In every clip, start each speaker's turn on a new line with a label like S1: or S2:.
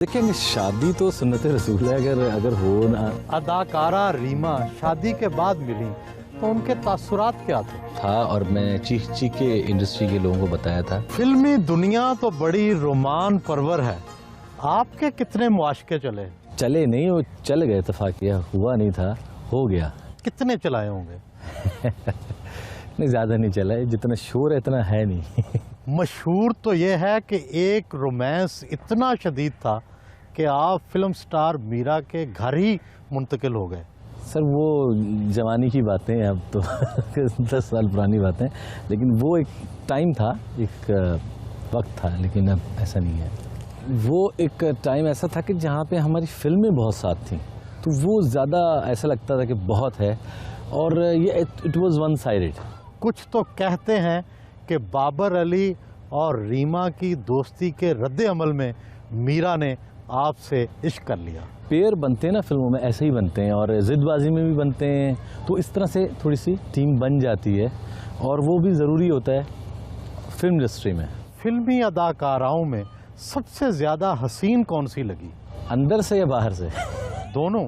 S1: देखेंगे, शादी तो सुन्नत रसूल है। अगर हो ना।
S2: अदाकारा रीमा शादी के बाद मिली तो उनके तासुरात क्या थे?
S1: था और मैं चीख चीख के इंडस्ट्री के लोगों को बताया था।
S2: फिल्मी दुनिया तो बड़ी रोमान परवर है। आपके कितने मुआशके चले?
S1: चले नहीं, वो चल गए। इत्तेफाकिया हुआ नहीं था, हो गया।
S2: कितने चलाए होंगे?
S1: नहीं, ज्यादा नहीं चला है। जितना शोर है इतना है नहीं।
S2: मशहूर तो ये है कि एक रोमांस इतना शदीद था कि आप फिल्म स्टार मीरा के घर ही मुंतकिल हो गए।
S1: सर, वो जवानी की बातें हैं, अब तो 10 साल पुरानी बातें। लेकिन वो एक टाइम था, एक वक्त था, लेकिन अब ऐसा नहीं है। वो एक टाइम ऐसा था कि जहाँ पे हमारी फिल्में बहुत साथ थीं, तो वो ज़्यादा ऐसा लगता था कि बहुत है। और ये इट वाज वन साइडेड।
S2: कुछ तो कहते हैं कि बाबर अली और रीमा की दोस्ती के रद्द अमल में मीरा ने आपसे इश्क कर लिया।
S1: पेयर बनते हैं ना फिल्मों में, ऐसे ही बनते हैं, और जिदबाजी में भी बनते हैं। तो इस तरह से थोड़ी सी टीम बन जाती है, और वो भी ज़रूरी होता है फिल्म इंडस्ट्री में।
S2: फिल्मी अदाकाराओं में सबसे ज़्यादा हसीन कौन सी लगी?
S1: अंदर से या बाहर से?
S2: दोनों।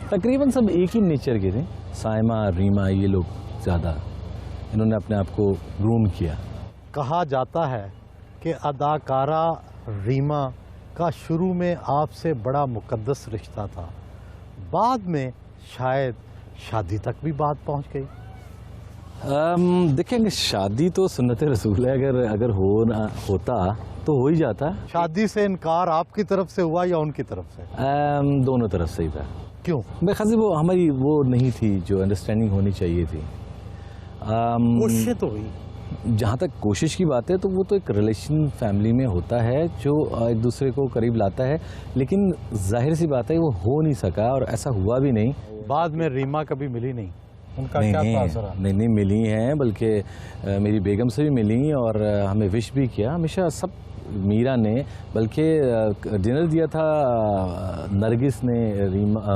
S1: तकरीबन सब एक ही नेचर के थे। साइमा, रीमा, ये लोग ज़्यादा इन्होंने अपने आप को ग्रूम किया।
S2: कहा जाता है कि अदाकारा रीमा का शुरू में आपसे बड़ा मुकद्दस रिश्ता था, बाद में शायद शादी तक भी बात पहुंच गई।
S1: देखेंगे, शादी तो सुन्नत रसूल है। अगर हो ना होता तो हो ही जाता।
S2: शादी से इनकार आपकी तरफ से हुआ या उनकी तरफ से?
S1: दोनों तरफ से ही था।
S2: क्यों?
S1: मेरे ख्याल से वो हमारी वो नहीं थी जो अंडरस्टैंडिंग होनी चाहिए थी।
S2: कोशिश तो हुई।
S1: जहाँ तक कोशिश की बात है, तो वो तो एक रिलेशन फैमिली में होता है जो एक दूसरे को करीब लाता है, लेकिन जाहिर सी बात है वो हो नहीं सका, और ऐसा हुआ भी नहीं।
S2: बाद में रीमा कभी मिली नहीं? उनका
S1: नहीं,
S2: क्या
S1: नहीं,
S2: तासुर है?
S1: नहीं मिली हैं, बल्कि मेरी बेगम से भी मिली, और हमें विश भी किया हमेशा सब। मीरा ने बल्कि डिनर दिया था, नरगिस ने,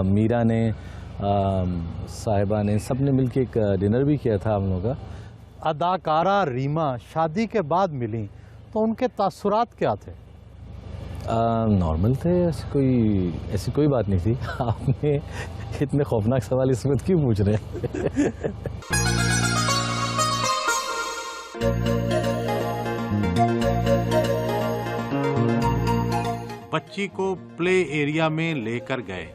S1: मीरा ने, साहिबा ने, सब ने मिलके एक डिनर भी किया था हम लोगों का।
S2: अदाकारा रीमा शादी के बाद मिली तो उनके तासुरात क्या थे?
S1: नॉर्मल थे, ऐसी कोई बात नहीं थी। आपने इतने खौफनाक सवाल इस वक्त क्यों पूछ रहे हैं?
S2: बच्ची को प्ले एरिया में लेकर गए।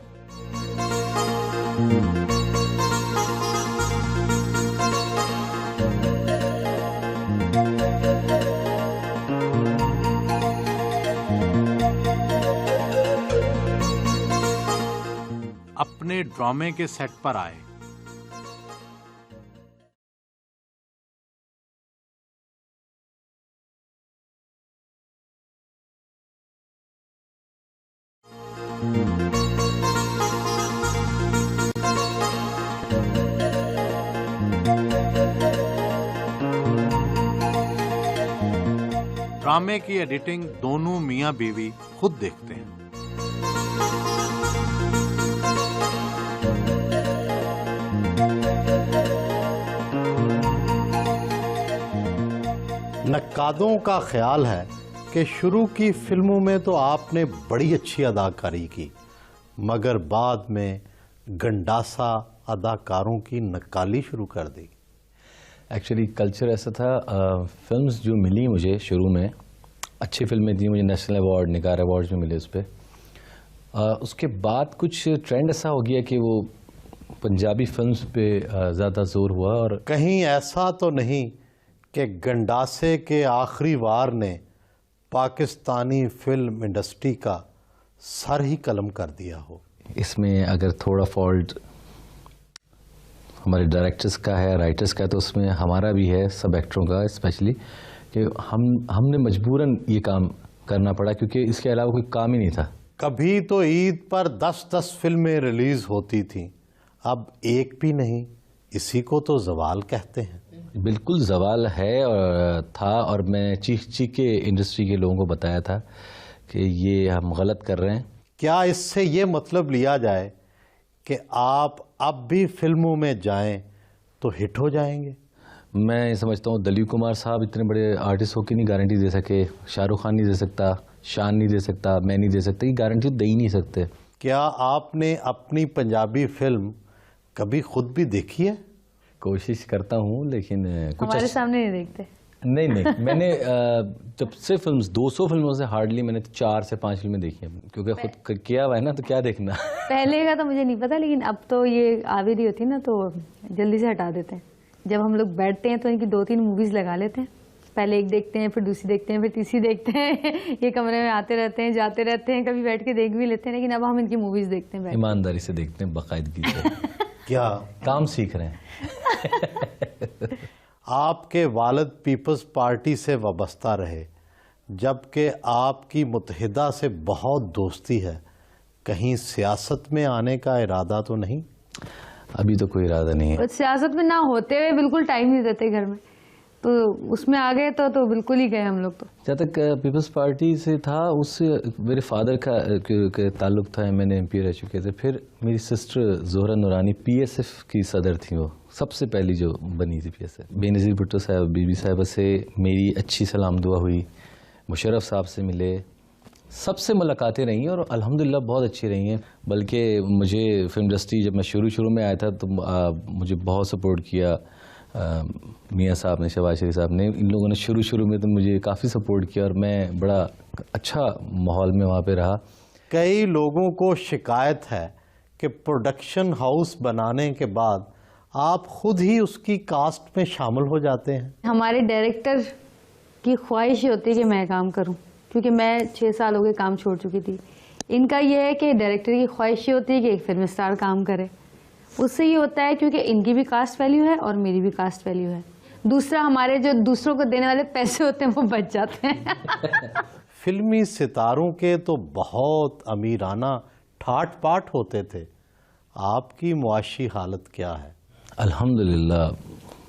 S2: अपने ड्रामे के सेट पर आए। ड्रामे की एडिटिंग दोनों मियां बीवी खुद देखते हैं। नक्कादों का ख्याल है कि शुरू की फिल्मों में तो आपने बड़ी अच्छी अदाकारी की, मगर बाद में गंडासा अदाकारों की नक्काली शुरू कर दी।
S1: एक्चुअली कल्चर ऐसा था, फिल्म्स जो मिली मुझे शुरू में, अच्छी फिल्में दी मुझे, नेशनल अवार्ड, निगार अवार्ड्स भी मिले उस पर। उसके बाद कुछ ट्रेंड ऐसा हो गया कि वो पंजाबी फिल्म्स पे ज़्यादा जोर हुआ। और
S2: कहीं ऐसा तो नहीं कि गंडासे के आखिरी वार ने पाकिस्तानी फिल्म इंडस्ट्री का सर ही कलम कर दिया हो?
S1: इसमें अगर थोड़ा फॉल्ट हमारे डायरेक्टर्स का है, राइटर्स का है, तो उसमें हमारा भी है, सब एक्टरों का स्पेशली, कि हमने मजबूरन ये काम करना पड़ा, क्योंकि इसके अलावा कोई काम ही नहीं था।
S2: कभी तो ईद पर 10-10 फिल्में रिलीज होती थीं, अब एक भी नहीं। इसी को तो जवाल कहते हैं।
S1: बिल्कुल जवाल है और था, और मैं चीख चीख के इंडस्ट्री के लोगों को बताया था कि ये हम गलत कर रहे हैं।
S2: क्या इससे ये मतलब लिया जाए कि आप अब भी फिल्मों में जाएं तो हिट हो जाएंगे?
S1: मैं समझता हूँ दिलीप कुमार साहब इतने बड़े आर्टिस्ट हो के नहीं गारंटी दे सके, शाहरुख खान नहीं दे सकता, शान नहीं दे सकता, मैं नहीं दे सकता, ये गारंटी दे ही नहीं सकते।
S2: क्या आपने अपनी पंजाबी फिल्म कभी खुद भी देखी है?
S1: कोशिश करता हूँ लेकिन कुछ
S3: हमारे सामने नहीं देखते।
S1: नहीं मैंने जब से फिल्म्स 200 फिल्मों से हार्डली मैंने 4 से 5 फिल्में देखी हैं, क्योंकि खुद किया हुआ है ना, तो क्या देखना।
S3: पहले का तो मुझे नहीं पता, लेकिन अब तो ये आ भी रही होती ना तो जल्दी से हटा देते हैं। जब हम लोग बैठते हैं तो इनकी 2-3 मूवीज लगा लेते हैं, पहले एक देखते हैं, फिर दूसरी देखते हैं, फिर तीसरी देखते हैं। ये कमरे में आते रहते हैं, जाते रहते हैं, कभी बैठ के देख भी लेते हैं, लेकिन अब हम इनकी मूवीज देखते हैं।
S1: ईमानदारी से देखते हैं, बाकायदगी से।
S2: क्या
S1: काम सीख रहे हैं।
S2: आपके वालिद पीपल्स पार्टी से वाबस्ता रहे, जबकि आपकी मुत्तहिदा से बहुत दोस्ती है, कहीं सियासत में आने का इरादा तो नहीं?
S1: अभी तो कोई इरादा नहीं है।
S3: और सियासत में ना होते हुए बिल्कुल टाइम नहीं देते घर में, तो उसमें आ गए तो बिल्कुल ही गए हम लोग। तो
S1: जहाँ तक पीपल्स पार्टी से था, उससे मेरे फादर का ताल्लुक था, मैंने एमपी रह चुके थे। फिर मेरी सिस्टर जोहरा नूरानी पीएसएफ की सदर थी, वो सबसे पहली जो बनी थी पीएसएफ। बेनज़ीर भुट्टो साहब, बीबी साहिबा से मेरी अच्छी सलाम दुआ हुई, मुशर्रफ साहब से मिले, सबसे मुलाकातें रही हैं और अल्हम्दुलिल्लाह बहुत अच्छी रही हैं। बल्कि मुझे फिल्म इंडस्ट्री जब मैं शुरू में आया था तो मुझे बहुत सपोर्ट किया मियाँ साहब ने, शहबाज शरीफ साहब ने। इन लोगों ने शुरू में तो मुझे काफ़ी सपोर्ट किया और मैं बड़ा अच्छा माहौल में वहाँ पे रहा।
S2: कई लोगों को शिकायत है कि प्रोडक्शन हाउस बनाने के बाद आप खुद ही उसकी कास्ट में शामिल हो जाते हैं।
S3: हमारे डायरेक्टर की ख्वाहिश होती है कि मैं काम करूं, क्योंकि मैं 6 साल हो गए काम छोड़ चुकी थी। इनका यह है कि डायरेक्टर की ख्वाहिश होती है कि एक फिल्म स्टार काम करे। उससे ये होता है क्योंकि इनकी भी कास्ट वैल्यू है और मेरी भी कास्ट वैल्यू है। दूसरा, हमारे जो दूसरों को देने वाले पैसे होते हैं वो बच जाते हैं।
S2: फिल्मी सितारों के तो बहुत अमीराना ठाट पाट होते थे, आपकी मुआशी हालत क्या है?
S1: अल्हम्दुलिल्लाह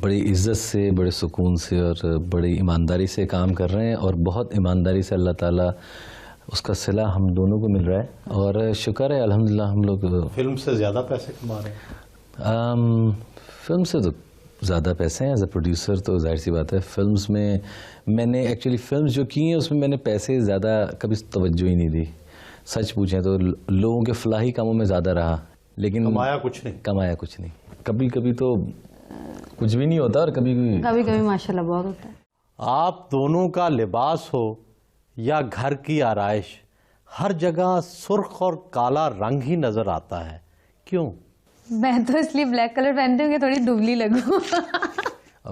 S1: बड़ी इज़्ज़त से, बड़े सुकून से और बड़ी ईमानदारी से काम कर रहे हैं और बहुत ईमानदारी से अल्लाह ताला उसका सिला हम दोनों को मिल रहा है और शुक्र है अल्हम्दुलिल्लाह। हम लोग
S2: फिल्म से ज़्यादा पैसे कमा रहे हैं?
S1: फिल्म से तो ज़्यादा पैसे हैं। एज ए प्रोड्यूसर तो जाहिर सी बात है, फिल्म्स में मैंने एक्चुअली फिल्म्स जो की हैं उसमें मैंने पैसे ज़्यादा कभी तवज्जो ही नहीं दी। सच पूछें तो लोगों के फलाही कामों में ज़्यादा रहा, लेकिन
S2: कमाया कुछ नहीं।
S1: कभी तो कुछ भी नहीं होता और कभी
S3: माशाल्लाह बहुत होता है।
S2: आप दोनों का लिबास हो या घर की आराइश, हर जगह सुर्ख और काला रंग ही नजर आता है, क्यों?
S3: मैं तो इसलिए ब्लैक कलर पहनती हूँ कि थोड़ी दुबली लगूं।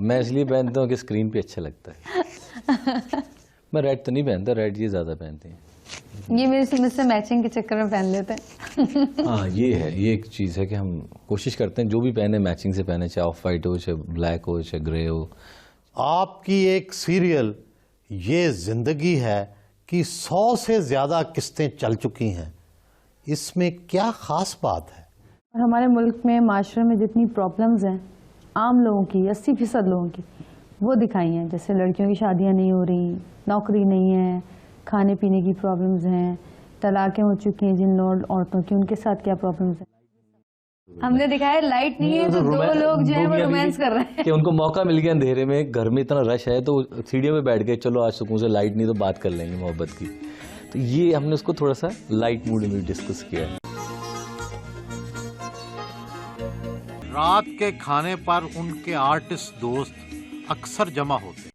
S1: मैं इसलिए पहनता हूँ कि स्क्रीन पे अच्छा लगता है। मैं रेड तो नहीं पहनता, रेड ये ज़्यादा पहनते हैं।
S3: ये मुझसे मैचिंग के चक्कर में पहन लेते हैं।
S1: हाँ, ये है, ये एक चीज़ है कि हम कोशिश करते हैं जो भी पहने मैचिंग से पहने, चाहे ऑफ वाइट हो, चाहे ब्लैक हो, चाहे ग्रे हो।
S2: आपकी एक सीरियल ये जिंदगी है कि 100 से ज़्यादा किस्तें चल चुकी हैं, इसमें क्या ख़ास बात है?
S3: और हमारे मुल्क में, माशरे में जितनी प्रॉब्लम्स हैं आम लोगों की, 80% लोगों की, वो दिखाई हैं। जैसे लड़कियों की शादियां नहीं हो रही, नौकरी नहीं है, खाने पीने की प्रॉब्लम्स हैं, तलाक़ें हो चुकी हैं जिन औरतों की, उनके साथ क्या प्रॉब्लम्स हैं। हमने दिखाया लाइट नहीं है तो 2 लोग जो है वो रोमांस कर रहे हैं
S1: कि उनको मौका मिल गया अंधेरे में, घर में इतना रश है तो सीढ़ियों में बैठ गए, चलो आज सुकून से, लाइट नहीं तो बात कर लेंगे मोहब्बत की। तो ये हमने उसको थोड़ा सा लाइट मूड में डिस्कस किया।
S2: रात के खाने पर उनके आर्टिस्ट दोस्त अक्सर जमा होते हैं।